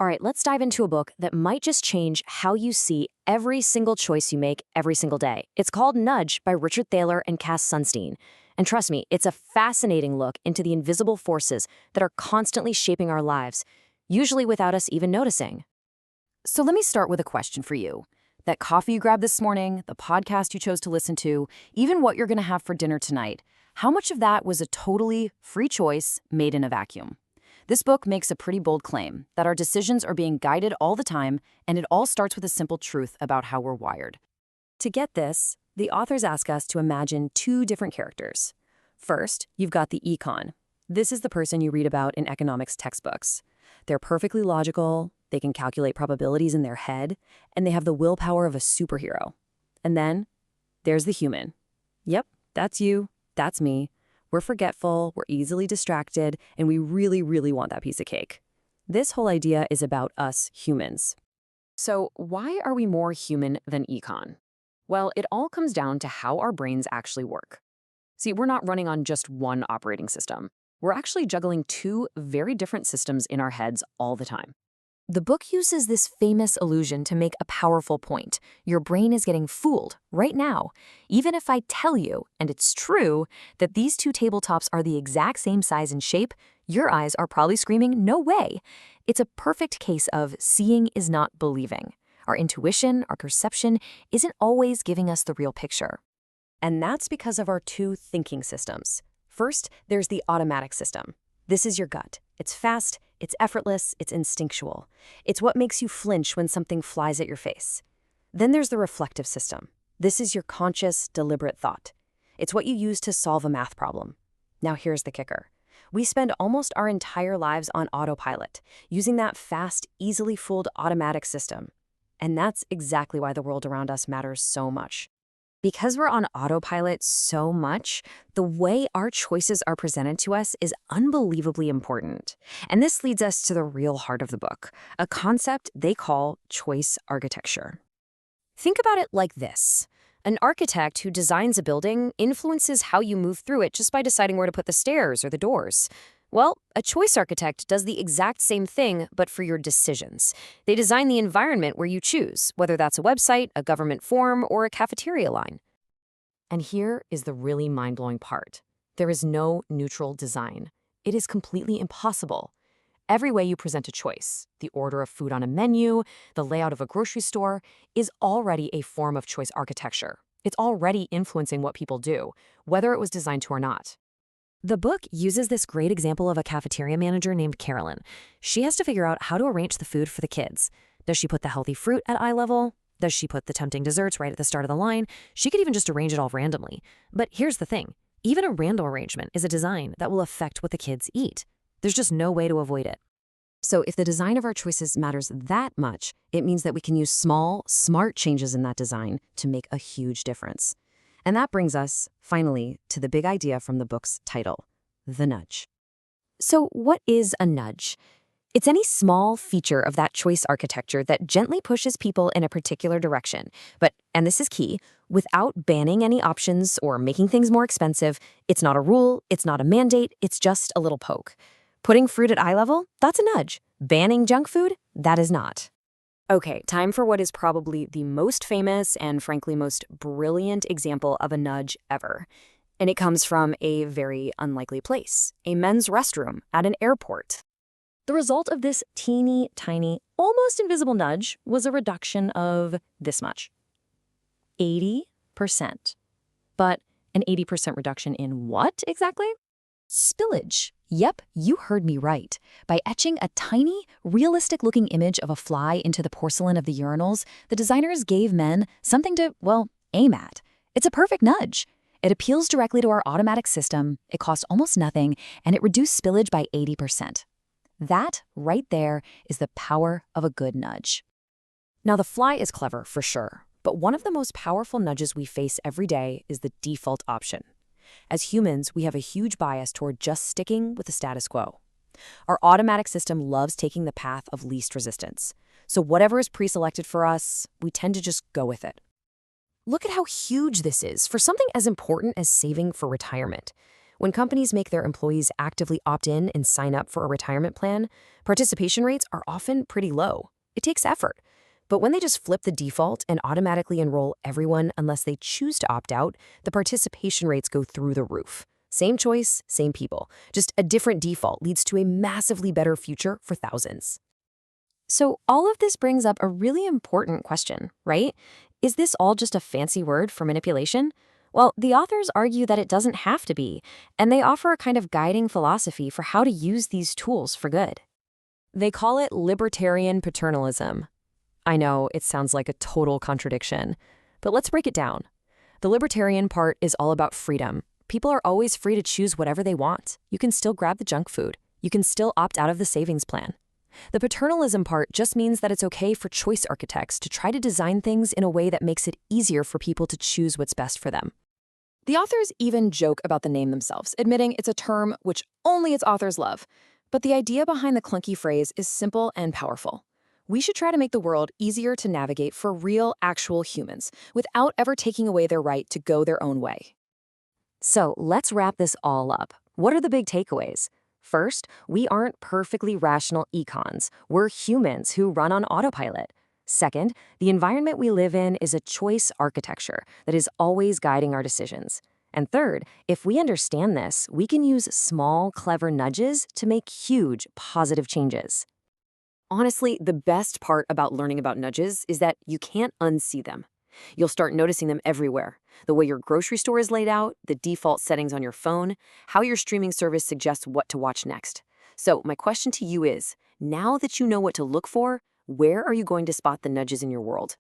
All right, let's dive into a book that might just change how you see every single choice you make every single day. It's called Nudge by Richard Thaler and Cass Sunstein. And trust me, it's a fascinating look into the invisible forces that are constantly shaping our lives, usually without us even noticing. So let me start with a question for you. That coffee you grabbed this morning, the podcast you chose to listen to, even what you're going to have for dinner tonight, how much of that was a totally free choice made in a vacuum? This book makes a pretty bold claim that our decisions are being guided all the time, and it all starts with a simple truth about how we're wired. To get this, the authors ask us to imagine two different characters. First, you've got the econ. This is the person you read about in economics textbooks. They're perfectly logical, they can calculate probabilities in their head, and they have the willpower of a superhero. And then, there's the human. Yep, that's you, that's me. We're forgetful, we're easily distracted, and we really, really want that piece of cake. This whole idea is about us humans. So why are we more human than econ? Well, it all comes down to how our brains actually work. See, we're not running on just one operating system. We're actually juggling two very different systems in our heads all the time. The book uses this famous illusion to make a powerful point. Your brain is getting fooled right now. Even if I tell you, and it's true, that these two tabletops are the exact same size and shape, your eyes are probably screaming, no way. It's a perfect case of seeing is not believing. Our intuition, our perception, isn't always giving us the real picture. And that's because of our two thinking systems. First, there's the automatic system. This is your gut. It's fast, it's effortless, it's instinctual. It's what makes you flinch when something flies at your face. Then there's the reflective system. This is your conscious, deliberate thought. It's what you use to solve a math problem. Now here's the kicker. We spend almost our entire lives on autopilot, using that fast, easily fooled automatic system. And that's exactly why the world around us matters so much. Because we're on autopilot so much, the way our choices are presented to us is unbelievably important. And this leads us to the real heart of the book, a concept they call choice architecture. Think about it like this. An architect who designs a building influences how you move through it just by deciding where to put the stairs or the doors. Well, a choice architect does the exact same thing, but for your decisions. They design the environment where you choose, whether that's a website, a government form, or a cafeteria line. And here is the really mind-blowing part. There is no neutral design. It is completely impossible. Every way you present a choice, the order of food on a menu, the layout of a grocery store, is already a form of choice architecture. It's already influencing what people do, whether it was designed to or not. The book uses this great example of a cafeteria manager named Carolyn. She has to figure out how to arrange the food for the kids. Does she put the healthy fruit at eye level? Does she put the tempting desserts right at the start of the line? She could even just arrange it all randomly. But here's the thing. Even a random arrangement is a design that will affect what the kids eat. There's just no way to avoid it. So if the design of our choices matters that much, it means that we can use small, smart changes in that design to make a huge difference. And that brings us, finally, to the big idea from the book's title, the nudge. So what is a nudge? It's any small feature of that choice architecture that gently pushes people in a particular direction. But, and this is key, without banning any options or making things more expensive. It's not a rule, it's not a mandate, it's just a little poke. Putting fruit at eye level? That's a nudge. Banning junk food? That is not. Okay, time for what is probably the most famous and frankly most brilliant example of a nudge ever. And it comes from a very unlikely place, a men's restroom at an airport. The result of this teeny tiny, almost invisible nudge was a reduction of this much. 80%. But an 80% reduction in what exactly? Spillage. Yep, you heard me right. By etching a tiny, realistic-looking image of a fly into the porcelain of the urinals, the designers gave men something to, well, aim at. It's a perfect nudge. It appeals directly to our automatic system, it costs almost nothing, and it reduced spillage by 80%. That, right there, is the power of a good nudge. Now, the fly is clever, for sure, but one of the most powerful nudges we face every day is the default option. As humans, we have a huge bias toward just sticking with the status quo. Our automatic system loves taking the path of least resistance. So whatever is pre-selected for us, we tend to just go with it. Look at how huge this is for something as important as saving for retirement. When companies make their employees actively opt in and sign up for a retirement plan, participation rates are often pretty low. It takes effort. But when they just flip the default and automatically enroll everyone unless they choose to opt out, the participation rates go through the roof. Same choice, same people. Just a different default leads to a massively better future for thousands. So all of this brings up a really important question, right? Is this all just a fancy word for manipulation? Well, the authors argue that it doesn't have to be, and they offer a kind of guiding philosophy for how to use these tools for good. They call it libertarian paternalism. I know it sounds like a total contradiction, but let's break it down. The libertarian part is all about freedom. People are always free to choose whatever they want. You can still grab the junk food. You can still opt out of the savings plan. The paternalism part just means that it's okay for choice architects to try to design things in a way that makes it easier for people to choose what's best for them. The authors even joke about the name themselves, admitting it's a term which only its authors love. But the idea behind the clunky phrase is simple and powerful. We should try to make the world easier to navigate for real, actual humans, without ever taking away their right to go their own way. So let's wrap this all up. What are the big takeaways? First, we aren't perfectly rational econs. We're humans who run on autopilot. Second, the environment we live in is a choice architecture that is always guiding our decisions. And third, if we understand this, we can use small, clever nudges to make huge, positive changes. Honestly, the best part about learning about nudges is that you can't unsee them. You'll start noticing them everywhere. The way your grocery store is laid out, the default settings on your phone, how your streaming service suggests what to watch next. So my question to you is, now that you know what to look for, where are you going to spot the nudges in your world?